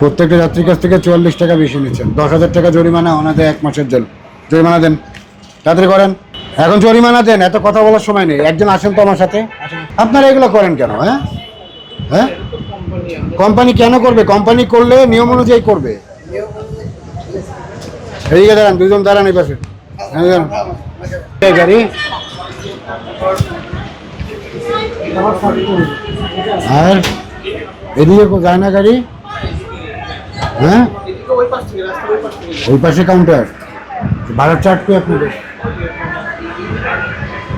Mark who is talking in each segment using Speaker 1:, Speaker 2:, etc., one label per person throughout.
Speaker 1: প্রত্যেকটা যাত্রীর কাছ থেকে 44 টাকা বেশি নিচ্ছেন। 10,000 টাকা জরিমানা, ওনাদের 1 মাসের জেল। জরিমানা দেন, তাড়াতাড়ি করেন। এখন জরিমানা দেন, এত কথা বলার সময় নেই। একজন আসেন তো আমার সাথে। আপনারা এগুলো করেন কেন? হ্যাঁ হ্যাঁ, কোম্পানি কেন করবে? কোম্পানি করলে নিয়ম অনুযায়ী করবে। এদিকে দাঁড়ান, দুজন দাঁড়ান এই পাশে। গাড়ি আর এদিকে যায় না গাড়ি। হ্যাঁ, ওই পাশে কাউন্টার। ভাড়ার চার্ট কি আপনাদের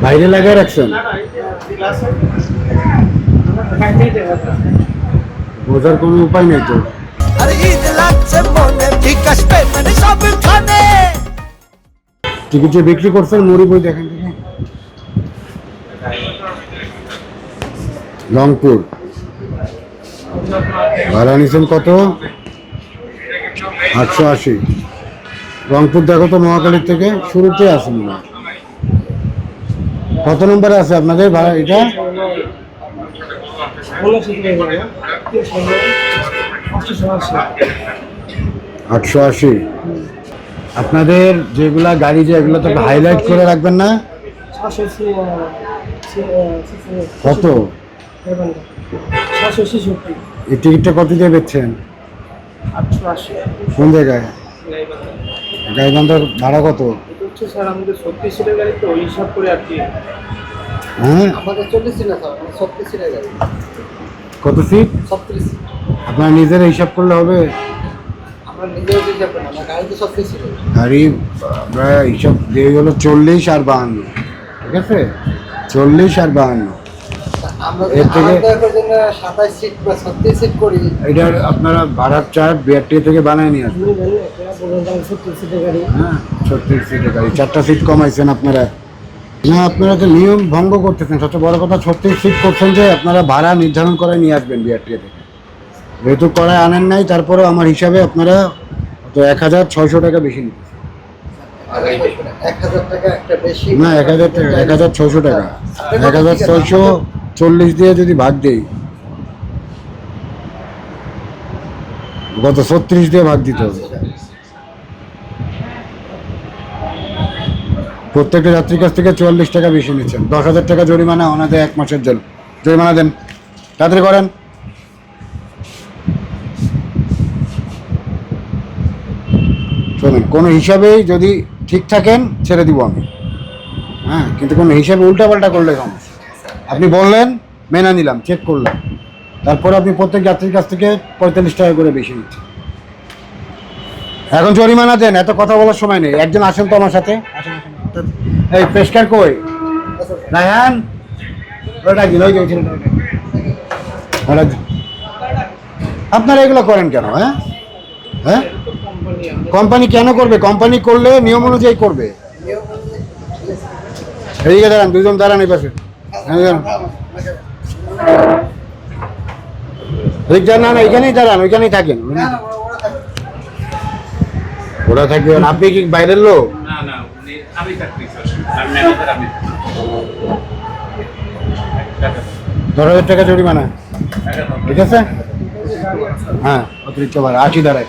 Speaker 1: বাইরে লাগিয়ে রাখছেন? বোঝার কোনো উপায় নেই তো। টিকিট যে বিক্রি করছেন মুড়ি বই দেখেন দেখেন। রংপুর ভাড়া নিছেন কত? 880। রংপুর দেখো তো, মহাকালীর থেকে শুরুতে আসেন না। কত নম্বরে আছে আপনাদের ভাড়া? এটা 880। আপনাদের যেগুলা গাড়ি, যে এগুলো তো হাইলাইট করে রাখবেন না। কত এই টিকিটটা কত দিয়ে বেচছেন? কোন জায়গায়? গাইবান্ধার ভাড়া কত? হ্যাঁ, কত সিট? আপনার নিজের হিসাব করলে হবে? গাড়ি হিসাব দিয়ে গেল 40 আর 52। ঠিক আছে, 40 আর 52। এর থেকে এটার আপনারা ভাড়ার চার্ট বিআরটি থেকে বানায় নিয়ে আসবেন। হ্যাঁ, 36 সিটের গাড়ি, 4টা সিট কমাইছেন আপনারা। না, আপনারা তো নিয়ম ভঙ্গ করতেছেন। সবচেয়ে বড় কথা, 36 সিট করছেন যে আপনারা ভাড়া নির্ধারণ করে নিয়ে আসবেন বিআরটি থেকে। যেহেতু করায় আনেন নাই, তারপরেও আমার হিসাবে আপনারা তো 1,600 টাকা বেশি নিতেছেন। না, 1,000 টাকা, 1,600 টাকা। 1,640 দিয়ে যদি ভাগ দেই, গত 36 দিয়ে ভাগ দিতে হবে। প্রত্যেকটা যাত্রীর কাছ থেকে 44 টাকা বেশি নিচ্ছেন। 10,000 টাকা জরিমানা, ওনাদের 1 মাসের জেল। জরিমানা দেন, তাড়াতাড়ি করেন। শোনেন, কোনো হিসাবেই যদি ঠিক থাকেন ছেড়ে দিব আমি। হ্যাঁ, কিন্তু কোনো হিসাবে উল্টাপাল্টা করলে সমস্যা। আপনি বললেন, মেনে নিলাম, চেক করলাম, তারপরে আপনি প্রত্যেক যাত্রীর কাছ থেকে 45 টাকা করে বেশি নিচ্ছেন। এখন জরিমানা দেন, এত কথা বলার সময় নেই। একজন আসেন তো আমার সাথে। এই পেশকার কই? রায়হান, ওটা গেল। আপনারা এগুলো করেন কেন? হ্যাঁ হ্যাঁ, কোম্পানি কেন করবে? কোম্পানি করলে নিয়ম অনুযায়ী করবে। এদিকে দাঁড়ান, দুজন দাঁড়ান এই পাশে। না না, এখানেই দাঁড়ান, ওইখানেই থাকেন। ওরা থাকবে, আপনি কি বাইরের লোক? 10,000 টাকা জরিমানা। ঠিক আছে, হ্যাঁ, অতিরিক্ত ভাড়া 80 দাঁড়ায়।